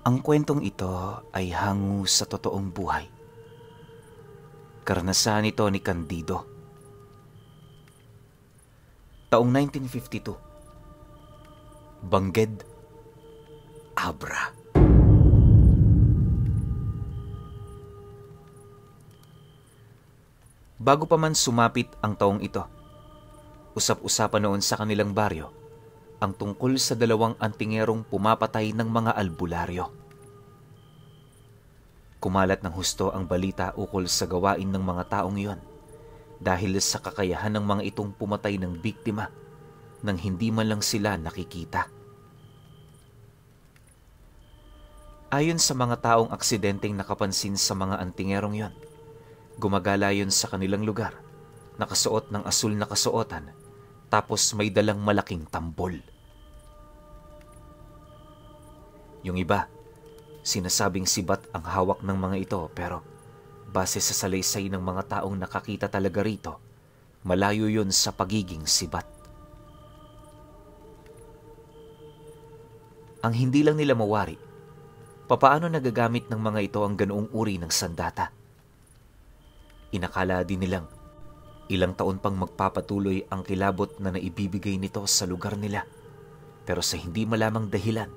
Ang kwentong ito ay hango sa totoong buhay. Karanasan ito ni Candido. Taong 1952. Bangged, Abra. Bago pa man sumapit ang taong ito, usap-usapan noon sa kanilang baryo ang tungkol sa dalawang antingerong pumapatay ng mga albularyo. Kumalat ng husto ang balita ukol sa gawain ng mga taong iyon dahil sa kakayahan ng mga itong pumatay ng biktima nang hindi man lang sila nakikita. Ayon sa mga taong aksidenteng nakapansin sa mga antingerong iyon, gumagala yun sa kanilang lugar, nakasuot ng asul na kasuotan, tapos may dalang malaking tambol. Yung iba, sinasabing sibat ang hawak ng mga ito, pero base sa salaysay ng mga taong nakakita talaga rito, malayo yun sa pagiging sibat. Ang hindi lang nila mawari, papaano nagagamit ng mga ito ang ganoong uri ng sandata? Inakala din nilang ilang taon pang magpapatuloy ang kilabot na naibibigay nito sa lugar nila. Pero sa hindi malamang dahilan,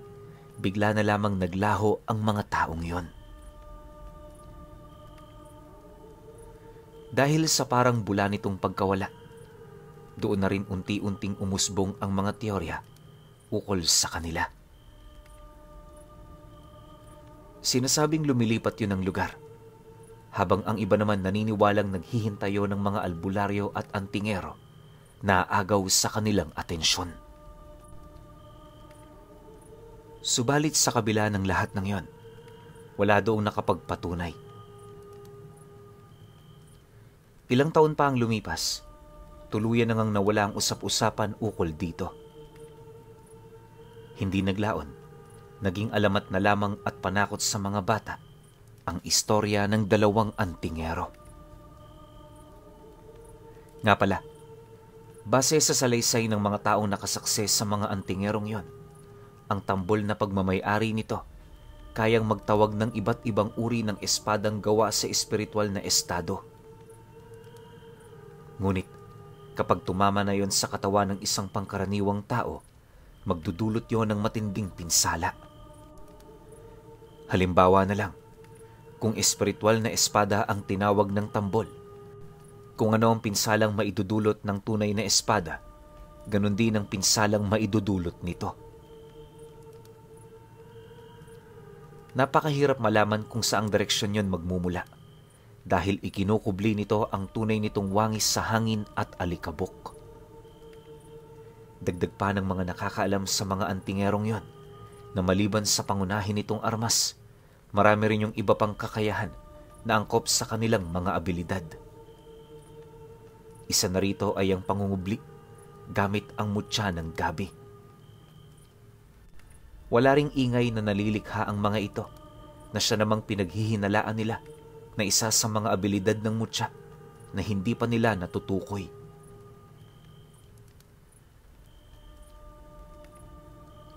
bigla na lamang naglaho ang mga taong yon. Dahil sa parang bula nitong pagkawala, doon na rin unti-unting umusbong ang mga teorya ukol sa kanila. Sinasabing lumilipat yun ang lugar, habang ang iba naman naniniwalang naghihintayo ng mga albularyo at antingero na aagaw sa kanilang atensyon. Subalit sa kabila ng lahat ng yon, wala doong nakapagpatunay. Ilang taon pa ang lumipas, tuluyan na ngang nawala ang usap-usapan ukol dito. Hindi naglaon, naging alamat na lamang at panakot sa mga bata ang istorya ng dalawang antingero. Nga pala, base sa salaysay ng mga taong nakasakses sa mga antingerong yon, ang tambol na pagmamay-ari nito kayang magtawag ng iba't ibang uri ng espadang gawa sa espiritual na estado. Ngunit kapag tumama na yon sa katawan ng isang pangkaraniwang tao, magdudulot yon ng matinding pinsala. Halimbawa na lang, kung espiritual na espada ang tinawag ng tambol, kung ano ang pinsalang maidudulot ng tunay na espada, ganun din ang pinsalang maidudulot nito. Napakahirap malaman kung saang direksyon yon magmumula dahil ikinukubli nito ang tunay nitong wangis sa hangin at alikabok. Dagdag pa ng mga nakakaalam sa mga antingerong yon na maliban sa pangunahin nitong armas, marami rin yung iba pang kakayahan na angkop sa kanilang mga abilidad. Isa na rito ay ang pangungubli gamit ang mutya ng gabi. Wala ring ingay na nalilikha ang mga ito na siya namang pinaghihinalaan nila na isa sa mga abilidad ng mutya na hindi pa nila natutukoy.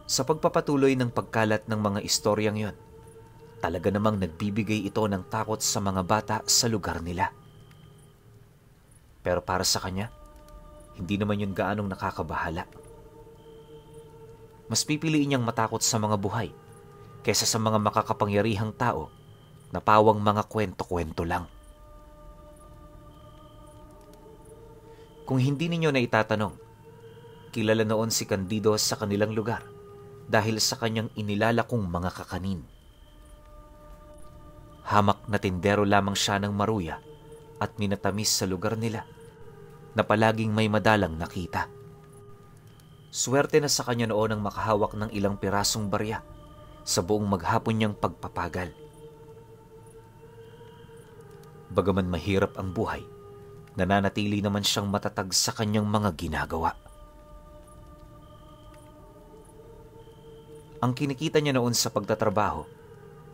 Sa pagpapatuloy ng pagkalat ng mga istoryang yon, talaga namang nagbibigay ito ng takot sa mga bata sa lugar nila. Pero para sa kanya, hindi naman yun gaanong nakakabahala. Mas pipiliin niyang matakot sa mga buhay kaysa sa mga makakapangyarihang tao na pawang mga kwento-kwento lang. Kung hindi ninyo na itatanong, kilala noon si Candido sa kanilang lugar dahil sa kanyang inilalakong mga kakanin. Hamak na tindero lamang siya ng maruya at minatamis sa lugar nila na palaging may madalang nakita. Swerte na sa kanya noon ang makahawak ng ilang pirasong barya sa buong maghapon niyang pagpapagal. Bagaman mahirap ang buhay, nananatili naman siyang matatag sa kanyang mga ginagawa. Ang kinikita niya noon sa pagtatrabaho,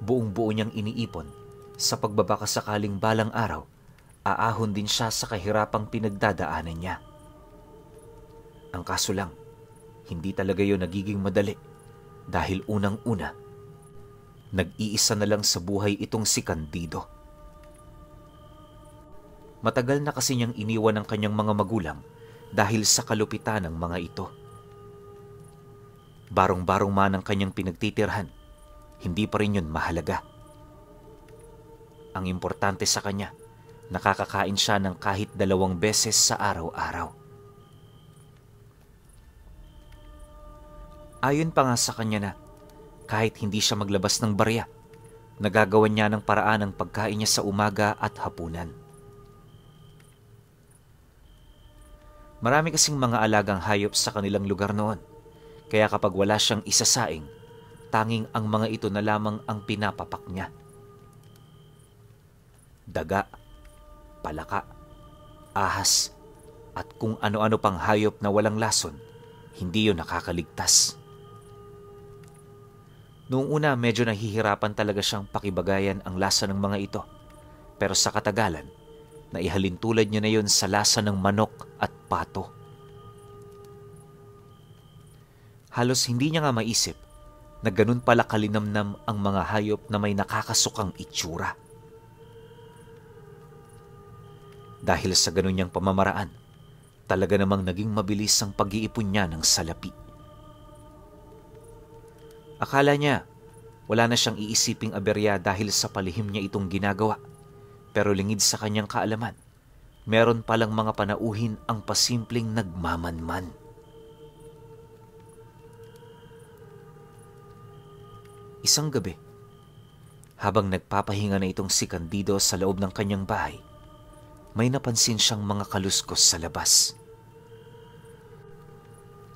buong-buo niyang iniipon sa pagbabaka sakaling balang araw, aahon din siya sa kahirapang pinagdadaanan niya. Ang kaso lang, hindi talaga yun nagiging madali dahil unang-una, Nag-iisa na lang sa buhay itong si Candido. Matagal na kasi niyang iniwan ang kanyang mga magulang dahil sa kalupitan ng mga ito. Barong-barong man ang kanyang pinagtitirhan, hindi pa rin yun mahalaga. Ang importante sa kanya, nakakakain siya ng kahit 2 beses sa araw-araw. Ayon pa nga sa kanya na kahit hindi siya maglabas ng barya, nagagawan niya ng paraan ang pagkain niya sa umaga at hapunan. Marami kasing mga alagang hayop sa kanilang lugar noon, kaya kapag wala siyang isasaing, tanging ang mga ito na lamang ang pinapapak niya. Daga, palaka, ahas, at kung ano-ano pang hayop na walang lason, hindi yun nakakaligtas. Noong una, medyo nahihirapan talaga siyang pakibagayan ang lasa ng mga ito, pero sa katagalan, naihalin tulad niya na yun sa lasa ng manok at pato. Halos hindi niya nga maisip na ganun pala kalinamnam ang mga hayop na may nakakasukang itsura. Dahil sa ganun niyang pamamaraan, talaga namang naging mabilis ang pag-iipon niya ng salapi. Akala niya, wala na siyang iisiping aberya dahil sa palihim niya itong ginagawa. Pero lingid sa kanyang kaalaman, meron palang mga panauhin ang pasimpleng nagmamanman. Isang gabi, habang nagpapahinga na itong si Candido sa loob ng kanyang bahay, may napansin siyang mga kaluskos sa labas.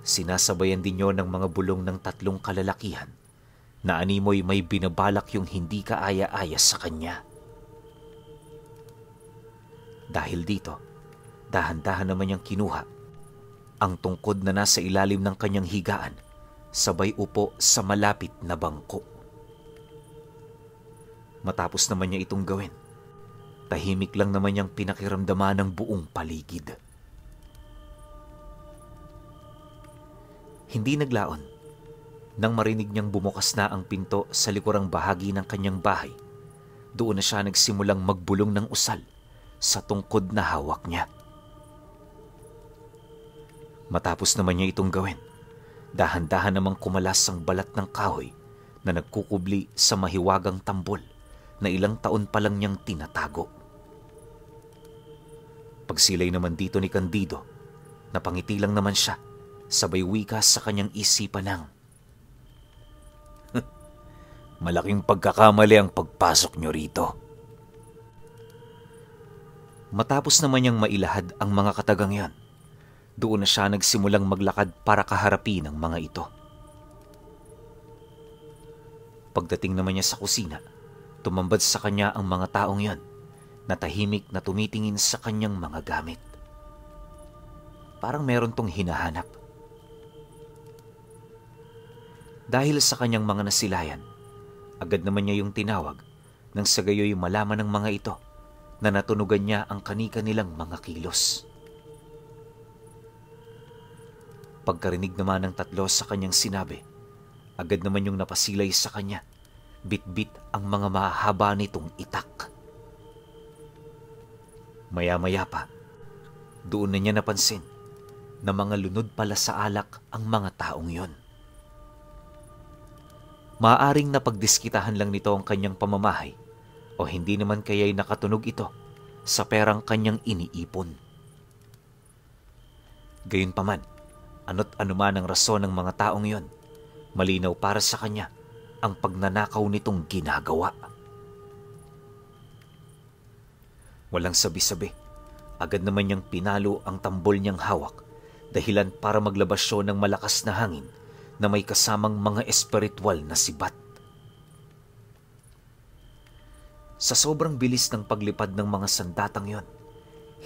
Sinasabayan din yon ng mga bulong ng 3 kalalakihan na animoy may binabalak yung hindi kaaya-aya sa kanya. Dahil dito, dahan-dahan naman niyang kinuha ang tungkod na nasa ilalim ng kanyang higaan, sabay upo sa malapit na bangko. Matapos naman niya itong gawin, tahimik lang naman niyang pinakiramdaman ng buong paligid. Hindi naglaon nang marinig niyang bumukas na ang pinto sa likurang bahagi ng kanyang bahay. Doon na siya nagsimulang magbulong ng usal sa tungkod na hawak niya. Matapos naman niya itong gawin, dahan-dahan namang kumalas ang balat ng kahoy na nagkukubli sa mahiwagang tambol na ilang taon pa lang niyang tinatago. Pagsilay naman dito ni Candido, napangiti lang naman siya, sabay wika sa kanyang isipan ng, "Malaking pagkakamali ang pagpasok niyo rito." Matapos naman niyang mailahad ang mga katagang yan, doon na siya nagsimulang maglakad para kaharapin ang mga ito. Pagdating naman niya sa kusina, tumambad sa kanya ang mga taong yan na tahimik na tumitingin sa kanyang mga gamit. Parang meron tong hinahanap. Dahil sa kanyang mga nasilayan, agad naman niya yung tinawag nang sa gayoy malaman ng mga ito na natunugan niya ang kani-kanilang mga kilos. Pagkarinig naman ng 3 sa kanyang sinabi, agad naman yung napasilay sa kanya, bit-bit ang mga mahaba nitong itak. Maya-maya pa, doon na niya napansin na mga lunod pala sa alak ang mga taong yon. Maaaring napagdiskitahan lang nito ang kanyang pamamahay o hindi naman kaya'y nakatunog ito sa perang kanyang iniipon. Gayunpaman, ano't anuman ang rason ng mga taong yon, malinaw para sa kanya ang pagnanakaw nitong ginagawa. Walang sabi-sabi, agad naman niyang pinalo ang tambol niyang hawak, dahilan para maglabas siya ng malakas na hangin na may kasamang mga espiritual na sibat. Sa sobrang bilis ng paglipad ng mga sandatang yon,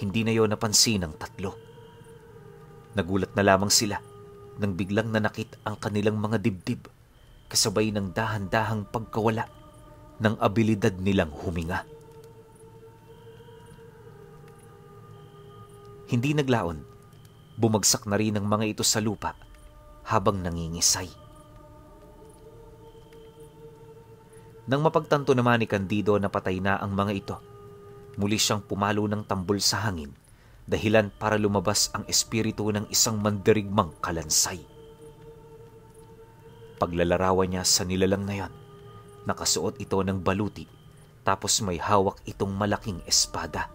hindi na yon napansin ng 3. Nagulat na lamang sila nang biglang nanakit ang kanilang mga dibdib, kasabay ng dahan-dahang pagkawala ng abilidad nilang huminga. Hindi naglaon, bumagsak na rin ang mga ito sa lupa habang nangingisay. Nang mapagtanto naman ni Candido na patay na ang mga ito, muli siyang pumalo ng tambol sa hangin, dahilan para lumabas ang espiritu ng isang mandirigmang kalansay. Paglalarawan niya sa nilalang na yon, nakasuot ito ng baluti, tapos may hawak itong malaking espada.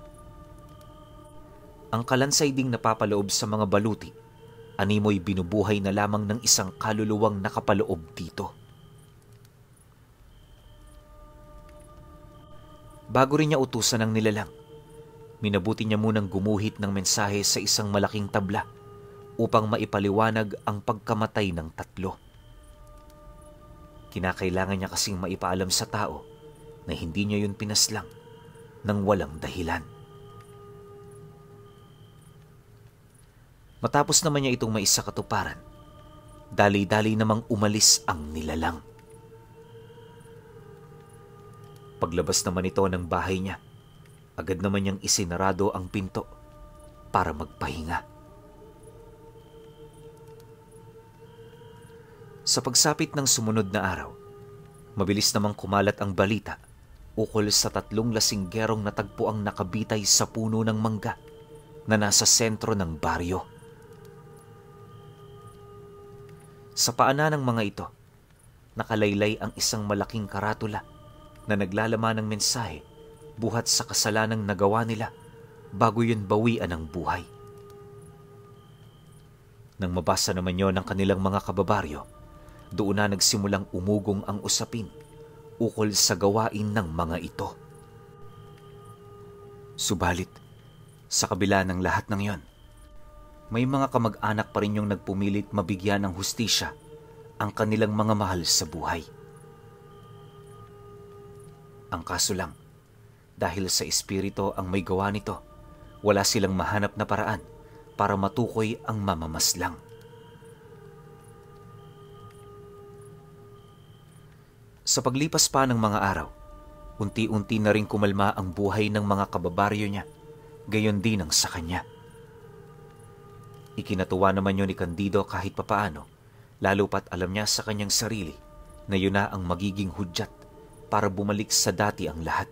Ang kalansay ding napapaloob sa mga baluti, animoy binubuhay na lamang ng isang kaluluwang nakapaloob dito. Bago rin niya utusan ng nilalang, minabuti niya munang gumuhit ng mensahe sa isang malaking tabla upang maipaliwanag ang pagkamatay ng tatlo. Kinakailangan niya kasing maipaalam sa tao na hindi niya yun pinaslang nang walang dahilan. Matapos naman niya itong maisakatuparan, dali-dali namang umalis ang nilalang. Paglabas naman ito ng bahay niya, agad naman niyang isinarado ang pinto para magpahinga. Sa pagsapit ng sumunod na araw, mabilis namang kumalat ang balita ukol sa 3 lasinggerong natagpuang nakabitay sa puno ng mangga na nasa sentro ng baryo. Sa paanan ng mga ito, nakalaylay ang isang malaking karatula na naglalaman ng mensahe buhat sa kasalanang nagawa nila bago yun bawian ng buhay. Nang mabasa naman yon ng kanilang mga kababaryo, doon na nagsimulang umugong ang usapin ukol sa gawain ng mga ito. Subalit, sa kabila ng lahat ng yon, may mga kamag-anak pa rin yung nagpumilit mabigyan ng hustisya ang kanilang mga mahal sa buhay. Ang kaso lang, dahil sa espiritu ang may gawa nito, wala silang mahanap na paraan para matukoy ang mamamaslang. Sa paglipas pa ng mga araw, unti-unti na rin kumalma ang buhay ng mga kababaryo niya, gayon din ang sa kanya. Ikinatuwa naman yun ni Candido kahit papaano, lalo pat alam niya sa kanyang sarili na yun na ang magiging hudyat para bumalik sa dati ang lahat.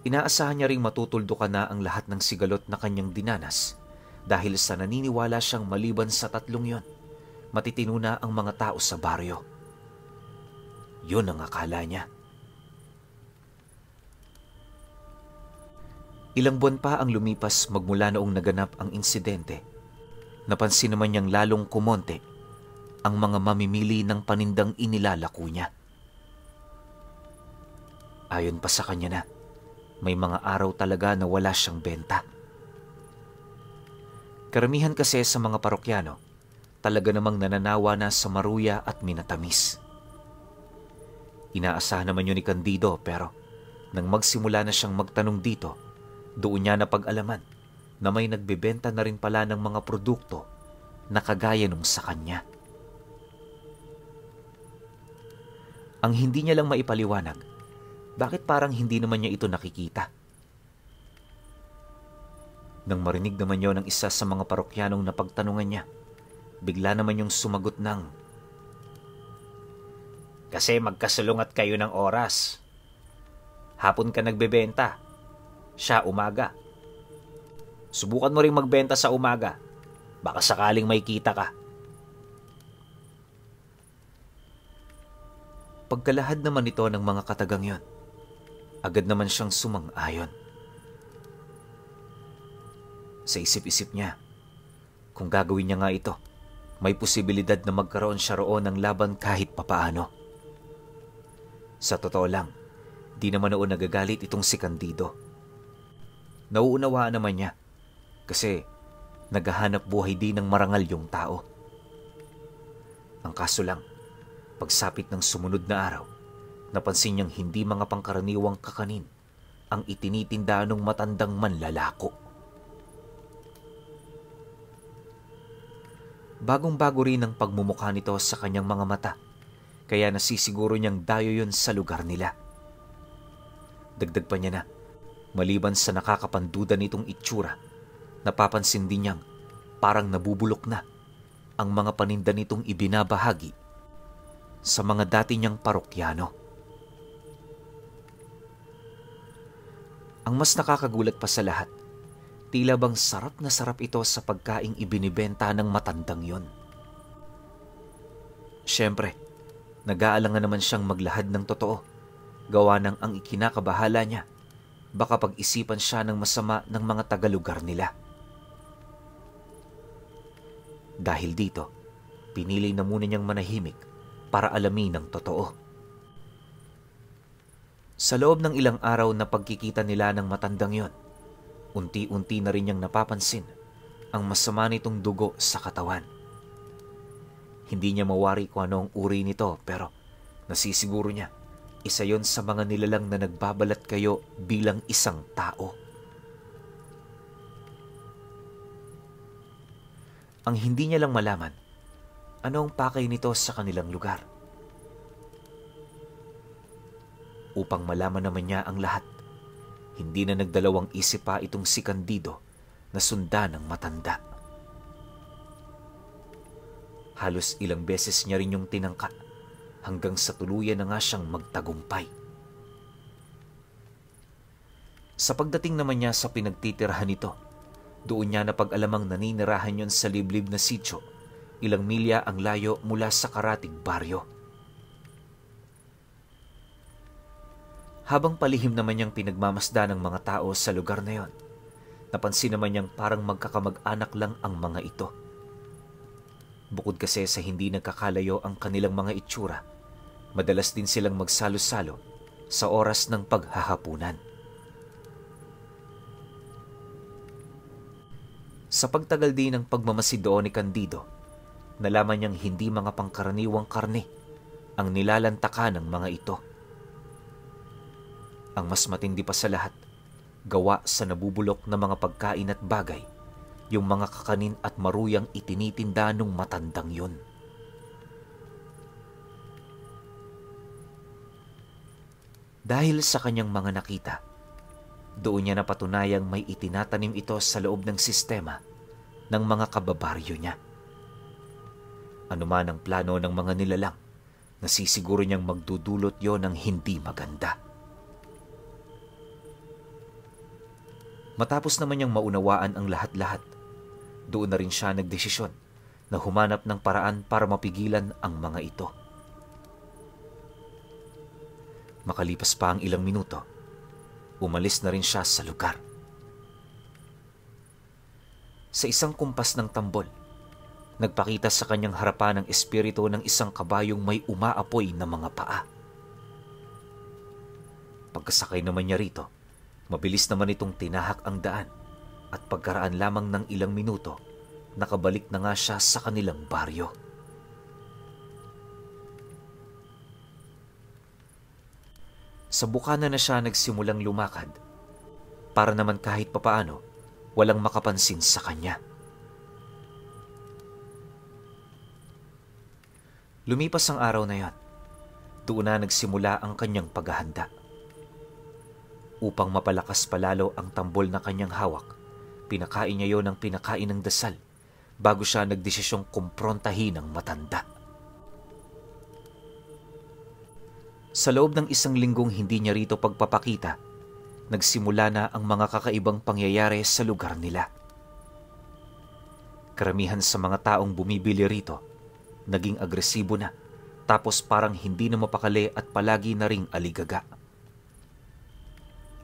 Inaasahan niya ring matutuldukan na ang lahat ng sigalot na kanyang dinanas dahil sa naniniwala siyang maliban sa 3 yon, matitino na ang mga tao sa baryo. Yun ang akala niya. Ilang buwan pa ang lumipas magmula noong naganap ang insidente. Napansin naman niyang lalong kumonte ang mga mamimili ng panindang inilalako niya. Ayon pa sa kanya na, may mga araw talaga na wala siyang benta. Karamihan kasi sa mga parokyano, talaga namang nananawa na sa maruya at minatamis. Inaasahan naman yun ni Candido pero nang magsimula na siyang magtanong dito, doon niya napag-alaman na may nagbebenta na rin pala ng mga produkto na kagaya nung sa kanya. Ang hindi niya lang maipaliwanag, bakit parang hindi naman niya ito nakikita? Nang marinig naman yon ng isa sa mga parokyanong napagtanungan niya, bigla naman yung sumagot ng, "Kasi magkasalungat kayo ng oras. Hapon ka nagbebenta, siya umaga. Subukan mo ring magbenta sa umaga, baka sakaling may kita ka." Pagkalahad naman ito ng mga katagang yon, agad naman siyang sumang-ayon. Sa isip-isip niya, kung gagawin niya nga ito, may posibilidad na magkaroon siya roon ng laban kahit papaano. Sa totoo lang, di naman noon nagagalit itong si Candido. Nauunawaan naman niya kasi naghahanap buhay din ng marangal yung tao. Ang kaso lang, pagsapit ng sumunod na araw, napansin niyang hindi mga pangkaraniwang kakanin ang itinitinda ng matandang manlalako. Bagong-bago rin ang pagmumukha nito sa kanyang mga mata, kaya nasisiguro niyang dayo yun sa lugar nila. Dagdag pa niya na, maliban sa nakakapanduda nitong itsura, napapansin din niyang parang nabubulok na ang mga paninda nitong ibinabahagi sa mga dati niyang parokyano. Ang mas nakakagulat pa sa lahat, tila bang sarap na sarap ito sa pagkaing ibinibenta ng matandang yon. Siyempre, nag-aalangan naman siyang maglahad ng totoo, gawa ng ang ikinakabahala niya, baka pag-isipan siya ng masama ng mga taga-lugar nila. Dahil dito, pinili na muna niyang manahimik para alamin ang totoo. Sa loob ng ilang araw na pagkikita nila ng matandang yon, unti-unti na rin niyang napapansin ang masama nitong dugo sa katawan. Hindi niya mawari kung ano ang uri nito, pero nasisiguro niya isa yon sa mga nilalang na nagbabalat kayo bilang isang tao. Ang hindi niya lang malaman, ano ang pakay nito sa kanilang lugar. Upang malaman naman niya ang lahat, hindi na nagdalawang isip pa itong si Candido na sundan ng matanda. Halos ilang beses niya rin yung tinangka hanggang sa tuluyan na nga siyang magtagumpay. Sa pagdating naman niya sa pinagtitirahan nito, doon niya napag-alamang naninirahan yon sa liblib na sitio, ilang milya ang layo mula sa karatig baryo. Habang palihim naman niyang pinagmamasdan ng mga tao sa lugar na yon, napansin naman niyang parang magkakamag-anak lang ang mga ito. Bukod kasi sa hindi nagkakalayo ang kanilang mga itsura, madalas din silang magsalo-salo sa oras ng paghahapunan. Sa pagtagal din ng pagmamasid doon ni Candido, nalaman niyang hindi mga pangkaraniwang karne ang nilalantakan ng mga ito. Ang mas matindi pa sa lahat, gawa sa nabubulok na mga pagkain at bagay, yung mga kakanin at maruyang itinitinda nung matandang yun. Dahil sa kanyang mga nakita, doon niya napatunayang may itinatanim ito sa loob ng sistema ng mga kababaryo niya. Ano man ang plano ng mga nilalang, nasisiguro niyang magdudulot yon ng hindi maganda. Matapos naman niyang maunawaan ang lahat-lahat, doon na rin siya nagdesisyon na humanap ng paraan para mapigilan ang mga ito. Makalipas pa ang ilang minuto, umalis na rin siya sa lugar. Sa isang kumpas ng tambol, nagpakita sa kanyang harapan ang espiritu ng isang kabayong may umaapoy na mga paa. Pagkasakay naman niya rito, mabilis naman itong tinahak ang daan at pagkaraan lamang ng ilang minuto, nakabalik na nga siya sa kanilang baryo. Sa bukana na siya nagsimulang lumakad, para naman kahit papaano, walang makapansin sa kanya. Lumipas ang araw na yon, doon na nagsimula ang kanyang paghahanda. Upang mapalakas palalo ang tambol na kanyang hawak, pinakain niya yon ng pinakain ng dasal bago siya nagdesisyong kumprontahin ang matanda. Sa loob ng isang linggong hindi niya rito pagpapakita, nagsimula na ang mga kakaibang pangyayari sa lugar nila. Karamihan sa mga taong bumibili rito, naging agresibo na, tapos parang hindi na mapakali at palagi na ring aligaga.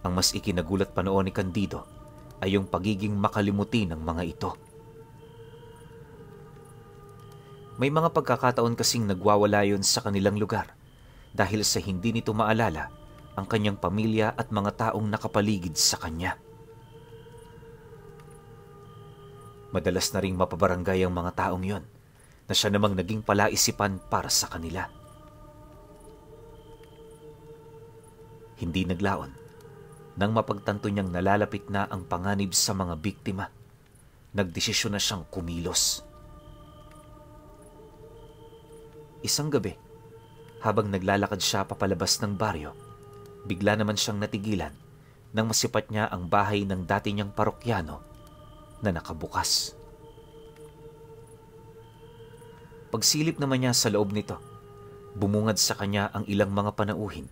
Ang mas ikinagulat pa noon ni Candido ay yung pagiging makalimutin ng mga ito. May mga pagkakataon kasing nagwawala yon sa kanilang lugar dahil sa hindi nito maalala ang kanyang pamilya at mga taong nakapaligid sa kanya. Madalas na ring mapabarangay ang mga taong yon na siya namang naging palaisipan para sa kanila. Hindi naglaon nang mapagtanto niyang nalalapit na ang panganib sa mga biktima. Nagdesisyon na siyang kumilos. Isang gabi, habang naglalakad siya papalabas ng baryo, bigla naman siyang natigilan nang masipat niya ang bahay ng dati niyang parokyano na nakabukas. Pagsilip naman niya sa loob nito, Bumungad sa kanya ang ilang mga panauhin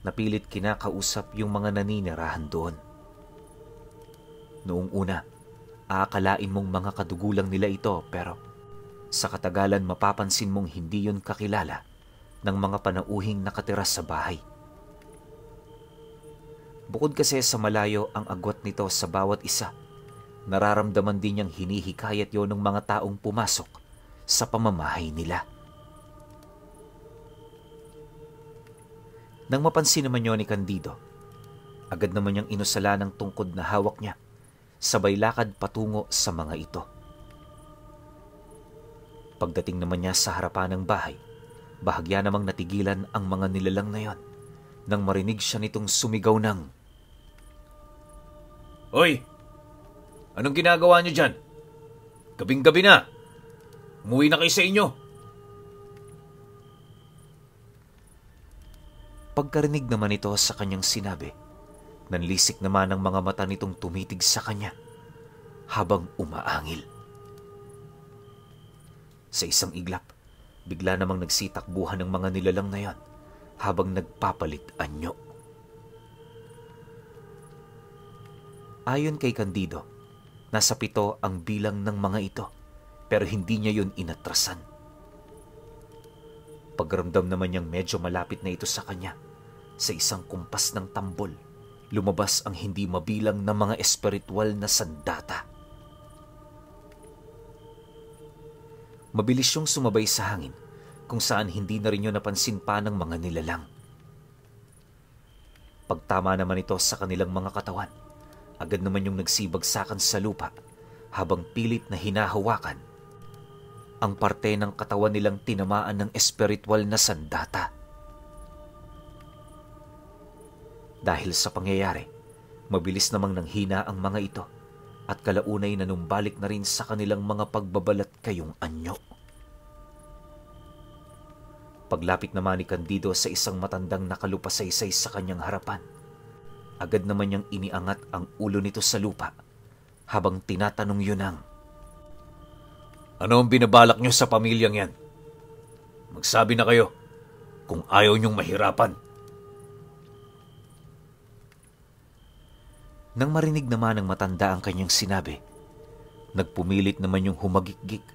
na pilit kinakausap yung mga naninirahan doon. Noong una, aakalain mong mga kadugulang nila ito, pero sa katagalan mapapansin mong hindi yun kakilala ng mga panauhing nakatira sa bahay. Bukod kasi sa malayo ang agwat nito sa bawat isa, nararamdaman din niyang hinihikayat yon ng mga taong pumasok sa pamamahay nila. Nang mapansin naman yon ni Candido, agad naman niyang inusala ng tungkod na hawak niya, sabay lakad patungo sa mga ito. Pagdating naman niya sa harapan ng bahay, bahagya namang natigilan ang mga nilalang na yon nang marinig siya nitong sumigaw ng, "Hoy! Anong ginagawa niyo dyan? Gabing-gabi na! Umuwi na kayo sa inyo!" Pagkarinig naman ito sa kanyang sinabi, nanlisik naman ang mga mata nitong tumitig sa kanya habang umaangil. Sa isang iglap, bigla namang nagsitakbuhan ng mga nilalang na yon habang nagpapalit anyo. Ayon kay Candido, nasa 7 ang bilang ng mga ito, pero hindi niya yun inatrasan. Pagramdam naman niyang medyo malapit na ito sa kanya, sa isang kumpas ng tambol, lumabas ang hindi mabilang na mga espiritual na sandata. Mabilis yung sumabay sa hangin, kung saan hindi na rin yun napansin pa ng mga nilalang. Pagtama naman ito sa kanilang mga katawan, agad naman yung nagsibagsakan sa lupa habang pilit na hinahawakan ang parte ng katawan nilang tinamaan ng espiritual na sandata. Dahil sa pangyayari, mabilis namang nanghina ang mga ito at kalaunay nanumbalik na rin sa kanilang mga pagbabalat kayong anyo. Paglapit naman ni Candido sa isang matandang nakalupasaysay sa kanyang harapan, agad naman niyang iniangat ang ulo nito sa lupa habang tinatanong yun ang, "Ano ang binabalak niyo sa pamilyang yan? Magsabi na kayo kung ayaw niyong mahirapan." Nang marinig naman ng matanda ang kanyang sinabi, nagpumilit naman yung humagikgik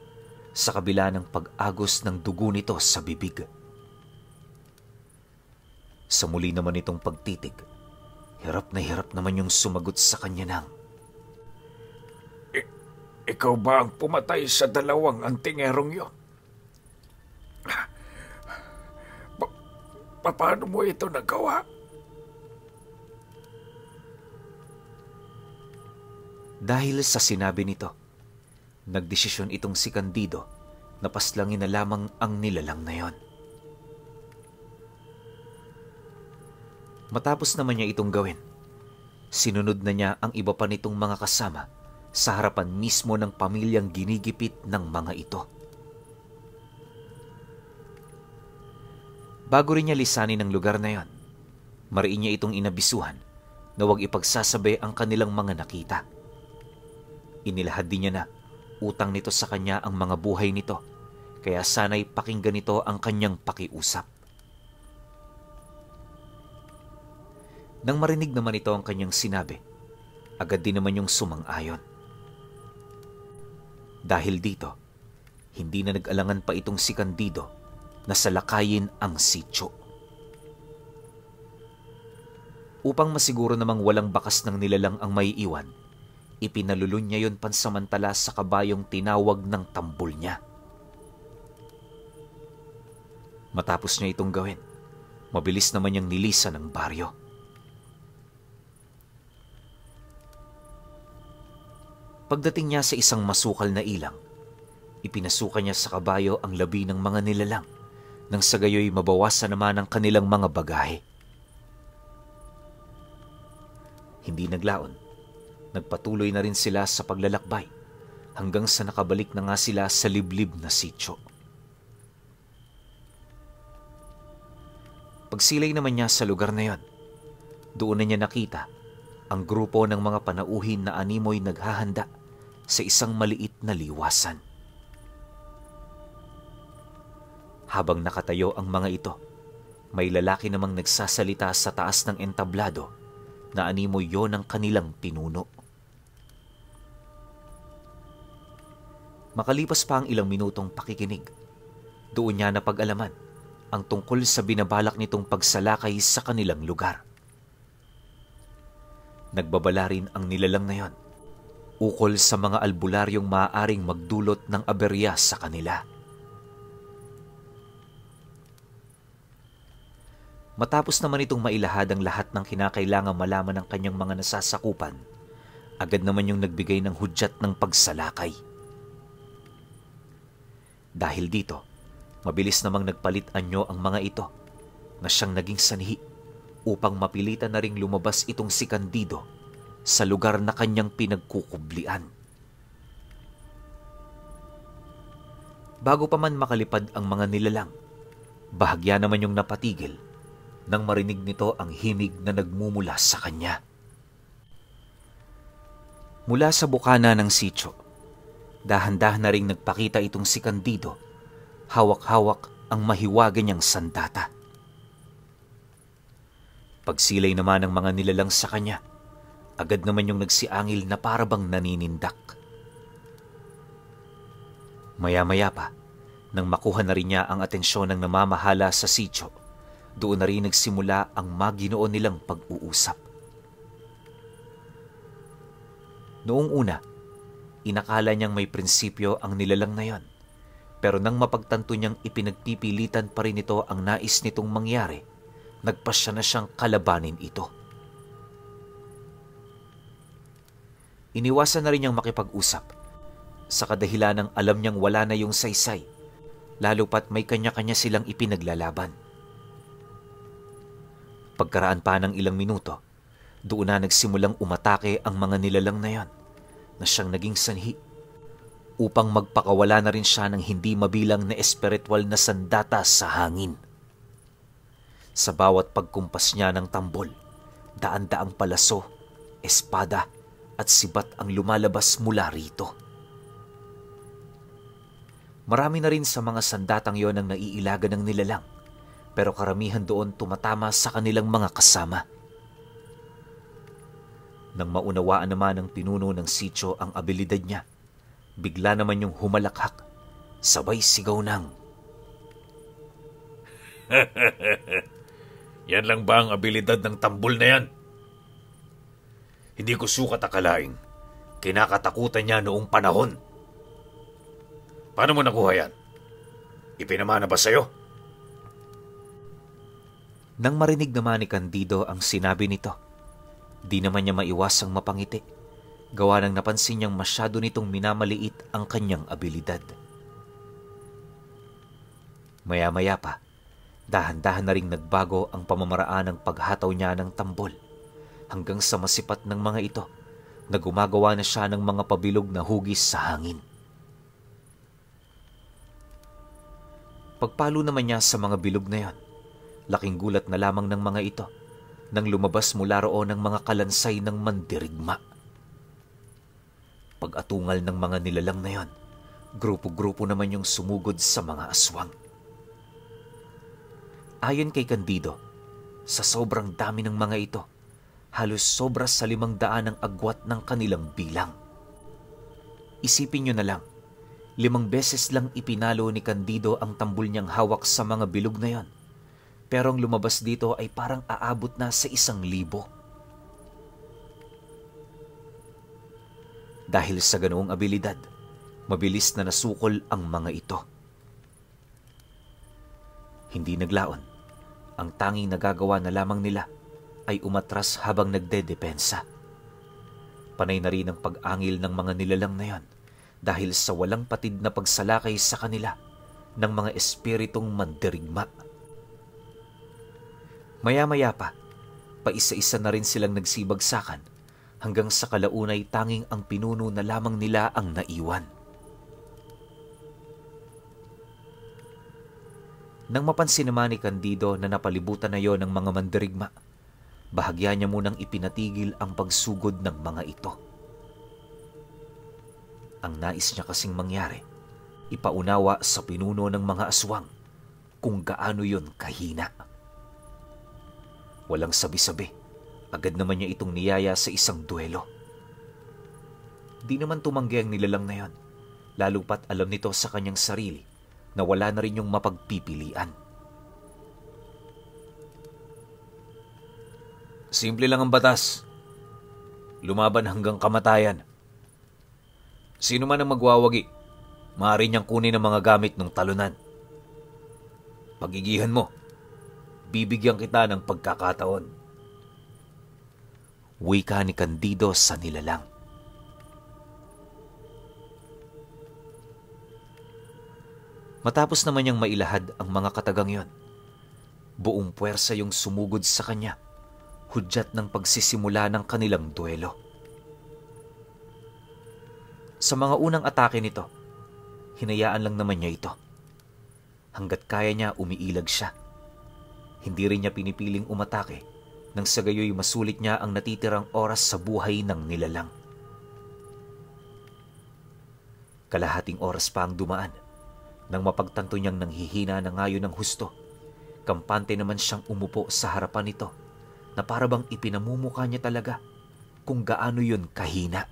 sa kabila ng pag-agos ng dugo nito sa bibig. Sa muli naman itong pagtitig, hirap naman yung sumagot sa kanya ng, Ikaw ba ang pumatay sa 2 antingerong yun? Paano mo ito nagawa? Dahil sa sinabi nito, nagdesisyon itong si Candido na paslangin na lamang ang nilalang na yon. Matapos naman niya itong gawin, sinunod na niya ang iba pa nitong mga kasama sa harapan mismo ng pamilyang ginigipit ng mga ito. Bago rin niya lisanin ang lugar na yon, mariin niya itong inabisuhan na huwag ipagsasabi ang kanilang mga nakita. Inilahad din niya na utang nito sa kanya ang mga buhay nito, kaya sana'y pakinggan nito ang kanyang pakiusap. Nang marinig naman ito ang kanyang sinabi, agad din naman yung sumang-ayon. Dahil dito, hindi na nag-alangan pa itong si Candido na salakayin ang sityo. Upang masiguro namang walang bakas ng nilalang ang maiiwan, ipinalulun niya yon pansamantala sa kabayong tinawag ng tambol niya. Matapos niya itong gawin, mabilis naman niyang nilisan ang baryo. Pagdating niya sa isang masukal na ilang, ipinasukan niya sa kabayo ang labi ng mga nilalang nang sa gayoy mabawasan naman ang kanilang mga bagahe. Hindi naglaon, nagpatuloy na rin sila sa paglalakbay hanggang sa nakabalik na nga sila sa liblib na sityo. Pagsilay naman niya sa lugar na yon, doon na niya nakita ang grupo ng mga panauhin na animoy naghahanda sa isang maliit na liwasan. Habang nakatayo ang mga ito, may lalaki namang nagsasalita sa taas ng entablado na animo yon ang kanilang pinuno. Makalipas pa ang ilang minutong pakikinig, doon niya napag-alaman ang tungkol sa binabalak nitong pagsalakay sa kanilang lugar. Nagbabala rin ang nilalang na yon ukol sa mga albularyong maaaring magdulot ng aberya sa kanila. Matapos naman itong mailahad ang lahat ng kinakailangang malaman ng kanyang mga nasasakupan, agad naman yung nagbigay ng hudyat ng pagsalakay. Dahil dito, mabilis namang nagpalit anyo ang mga ito na siyang naging sanhi upang mapilitan na ring lumabas itong si Candido sa lugar na kanyang pinagkukublian. Bago pa man makalipad ang mga nilalang, bahagya naman yung napatigil nang marinig nito ang himig na nagmumula sa kanya. Mula sa bukana ng sitio, dahan-dahan na ring nagpakita itong si Candido, hawak-hawak ang mahiwaga niyang sandata. Pagsilay naman ng mga nilalang sa kanya, agad naman yung nagsiangil na parabang naninindak. Maya-maya pa, nang makuha na rin niya ang atensyon ng namamahala sa sitio, doon na rin nagsimula ang maginoon nilang pag-uusap. Noong una, inakala niyang may prinsipyo ang nilalang na yon, pero nang mapagtanto niyang ipinagpipilitan pa rin ito ang nais nitong mangyari, nagpasya na siyang kalabanin ito. Iniwasan na rin niyang makipag-usap, sa kadahilan ng alam niyang wala na yung saysay, lalo pat may kanya-kanya silang ipinaglalaban. Pagkaraan pa ng ilang minuto, doon na nagsimulang umatake ang mga nilalang na yon, na siyang naging sanhi, upang magpakawala na rin siya ng hindi mabilang na espiritual na sandata sa hangin. Sa bawat pagkumpas niya ng tambol, daan-daang palaso, espada at sibat ang lumalabas mula rito. Marami na rin sa mga sandatang yon ang naiilagan ng nilalang, pero karamihan doon tumatama sa kanilang mga kasama. Nang maunawaan naman ng pinuno ng sitio ang abilidad niya, bigla naman yung humalakhak, sabay sigaw ng, Yan lang ba ang abilidad ng tambol na yan? Hindi ko sukat akalaing kinakatakutan niya noong panahon. Paano mo nakuha yan? Ipinamana ba sa'yo? Nang marinig naman ni Candido ang sinabi nito, di naman niya maiwasang mapangiti, gawa nang napansin niyang masyado nitong minamaliit ang kanyang abilidad. Maya-maya pa, dahan-dahan na ring nagbago ang pamamaraan ng paghataw niya ng tambol, hanggang sa masipat ng mga ito na gumagawa na siya ng mga pabilog na hugis sa hangin. Pagpalo naman niya sa mga bilog na yon, laking gulat na lamang ng mga ito nang lumabas mula roon ng mga kalansay ng mandirigma. Pag-atungal ng mga nilalang na yon, grupo-grupo naman yung sumugod sa mga aswang. Ayon kay Candido, sa sobrang dami ng mga ito, halos sobra sa 500 ang agwat ng kanilang bilang. Isipin nyo na lang, 5 beses lang ipinalo ni Candido ang tambol niyang hawak sa mga bilog na yon, pero ang lumabas dito ay parang aabot na sa 1,000. Dahil sa ganoong abilidad, mabilis na nasukol ang mga ito. Hindi naglaon, ang tanging nagagawa na lamang nila ay umatras habang nagdedepensa. Panay na rin ang pag-angil ng mga nilalang na yon dahil sa walang patid na pagsalakay sa kanila ng mga espiritong mandirigma. Maya-maya pa, paisa-isa na rin silang nagsibagsakan hanggang sa kalaunay tanging ang pinuno na lamang nila ang naiwan. Nang mapansin naman ni Candido na napalibutan na yon ng mga mandirigma, bahagya niya munang ipinatigil ang pagsugod ng mga ito. Ang nais niya kasing mangyari, ipaunawa sa pinuno ng mga aswang kung gaano yon kahina. Walang sabi-sabi, agad naman niya itong niyaya sa isang duelo. Di naman tumanggi ang nilalang na yon, lalo pat alam nito sa kanyang sarili na wala na rin yung mapagpipilian. Simple lang ang batas. Lumaban hanggang kamatayan. Sino man ang magwawagi, maaari niyang kunin ang mga gamit ng talunan. Pagigihan mo, bibigyan kita ng pagkakataon. Wika ni Candido sa nilalang. Matapos naman niyang mailahad ang mga katagang yon, buong puwersa yung sumugod sa kanya, hudyat ng pagsisimula ng kanilang duelo. Sa mga unang atake nito, hinayaan lang naman niya ito. Hanggat kaya niya, umiilag siya. Hindi rin niya pinipiling umatake nang sa gayoy masulit niya ang natitirang oras sa buhay ng nilalang. Kalahating oras pa ang dumaan nang mapagtanto niyang nanghihina na ngayon ng husto. Kampante naman siyang umupo sa harapan nito na para bang ipinamumukha niya talaga kung gaano yun kahina.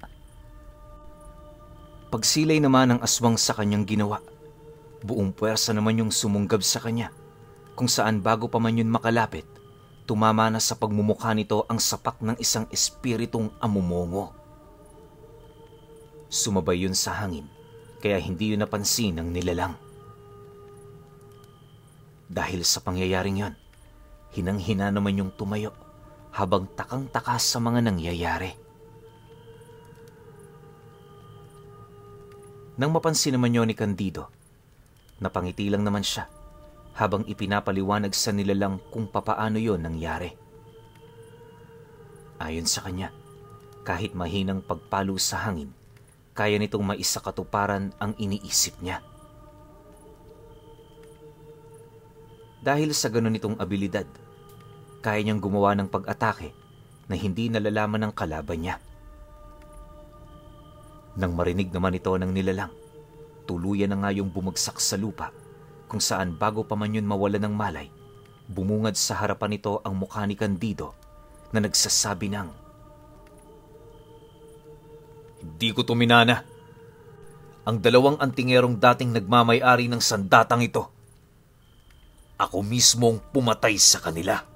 Pagsilay naman ng aswang sa kanyang ginawa, buong puwersa naman yung sumunggab sa kanya, kung saan bago pa man yun makalapit, tumama na sa pagmumukha nito ang sapak ng isang espiritong amumongo. Sumabay yun sa hangin, kaya hindi yun napansin ng nilalang. Dahil sa pangyayaring yon, hinang-hina naman yung tumayo habang takang-taka sa mga nangyayari. Nang mapansin naman yun ni Candido, napangiti lang naman siya habang ipinapaliwanag sa nilalang kung papaano yon nangyari. Ayon sa kanya, kahit mahinang pagpalo sa hangin, kaya nitong maisakatuparan ang iniisip niya. Dahil sa ganun nitong abilidad, kaya niyang gumawa ng pag-atake na hindi nalalaman ng kalaban niya. Nang marinig naman ito ng nilalang, tuluyan na nga yung bumagsak sa lupa, kung saan bago pa man yun mawala ng malay, bumungad sa harapan nito ang mukha ni Candido na nagsasabi ng, "Hindi ko tuminana. Ang dalawang antingerong dating nagmamay-ari ng sandatang ito, ako mismong pumatay sa kanila."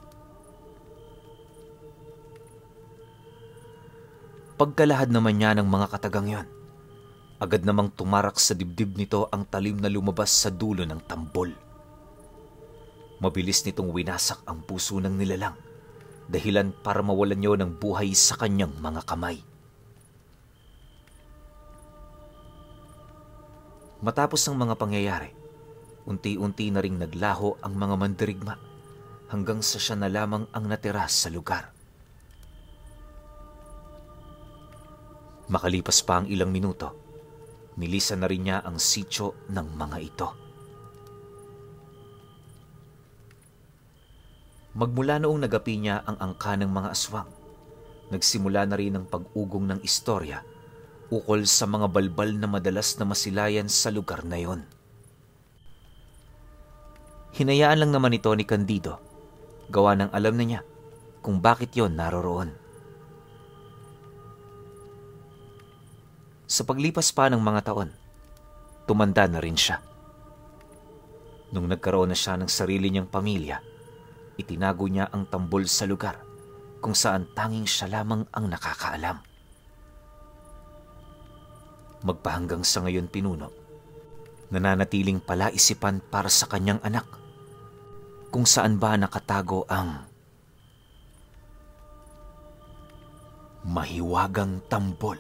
Pagkalahad naman niya ng mga katagang yon, agad namang tumarak sa dibdib nito ang talim na lumabas sa dulo ng tambol. Mabilis nitong winasak ang puso ng nilalang, dahilan para mawalan niyo ng buhay sa kanyang mga kamay. Matapos ang mga pangyayari, unti-unti na ring naglaho ang mga mandirigma hanggang sa siya na lamang ang natira sa lugar. Makalipas pa ang ilang minuto, nilisan na rin niya ang sityo ng mga ito. Magmula noong nagapi niya ang angka ng mga aswang, nagsimula na rin ang pag-ugong ng istorya ukol sa mga balbal na madalas na masilayan sa lugar na yon. Hinayaan lang naman ito ni Candido, gawa ng alam na niya kung bakit yon naroroon. Sa paglipas pa ng mga taon, tumanda na rin siya. Nung nagkaroon na siya ng sarili niyang pamilya, itinago niya ang tambol sa lugar kung saan tanging siya lamang ang nakakaalam. Magpahanggang sa ngayon pinuno, nananatiling palaisipan para sa kanyang anak kung saan ba nakatago ang mahiwagang tambol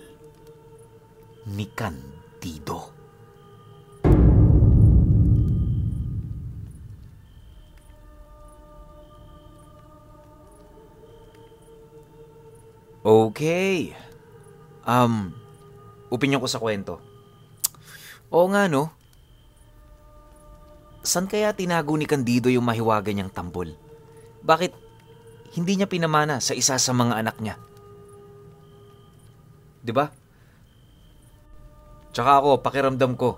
ni Candido. Okay. Opinyon ko sa kwento. Oo nga no. San kaya tinago ni Candido yung mahiwaga niyang tambol? Bakit hindi niya pinamana sa isa sa mga anak niya? 'Di ba? Tsaka ako, pakiramdam ko,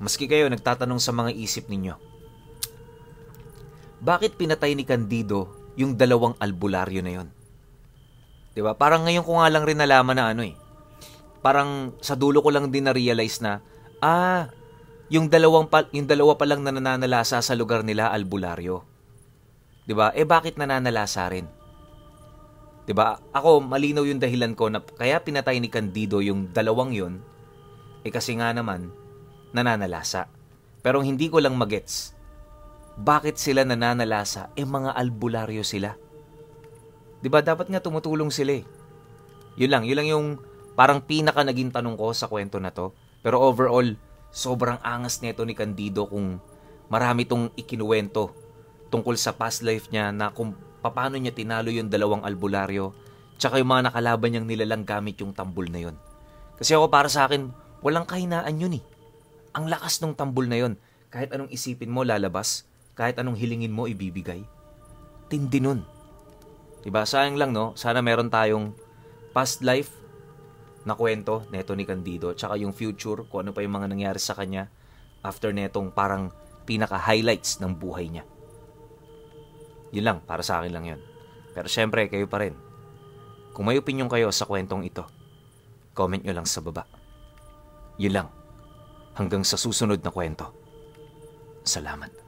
maski kayo nagtatanong sa mga isip ninyo, bakit pinatay ni Candido yung dalawang albularyo na yon? Diba? Parang ngayon ko nga lang rin nalaman na parang sa dulo ko lang din na-realize na, yung dalawa pa lang na nananalasa sa lugar nila, albularyo. Diba? Bakit nananalasa rin? Diba? Ako, malinaw yung dahilan ko na kaya pinatay ni Candido yung dalawang yon, kasi nga naman, nananalasa. Pero hindi ko lang magets, bakit sila nananalasa? Mga albularyo sila. Diba? Dapat nga tumutulong sila eh. Yun lang yung parang pinaka naging tanong ko sa kwento na to. Pero overall, sobrang angas nito ni Candido kung marami tong ikinuwento tungkol sa past life niya na kung paano niya tinalo yung dalawang albularyo tsaka yung mga nakalaban niyang nilalang gamit yung tambol na yun. Kasi ako, para sa akin, walang kahinaan yun eh. Ang lakas ng tambol na yun. Kahit anong isipin mo, lalabas. Kahit anong hilingin mo, ibibigay. Tindi nun. Diba? Sayang lang, no? Sana meron tayong past life na kwento neto ni Candido tsaka yung future, kung ano pa yung mga nangyari sa kanya after netong parang pinaka-highlights ng buhay niya. Yun lang, para sa akin lang yun. Pero syempre, kayo pa rin. Kung may opinion kayo sa kwentong ito, comment nyo lang sa baba. Yun lang. Hanggang sa susunod na kwento. Salamat.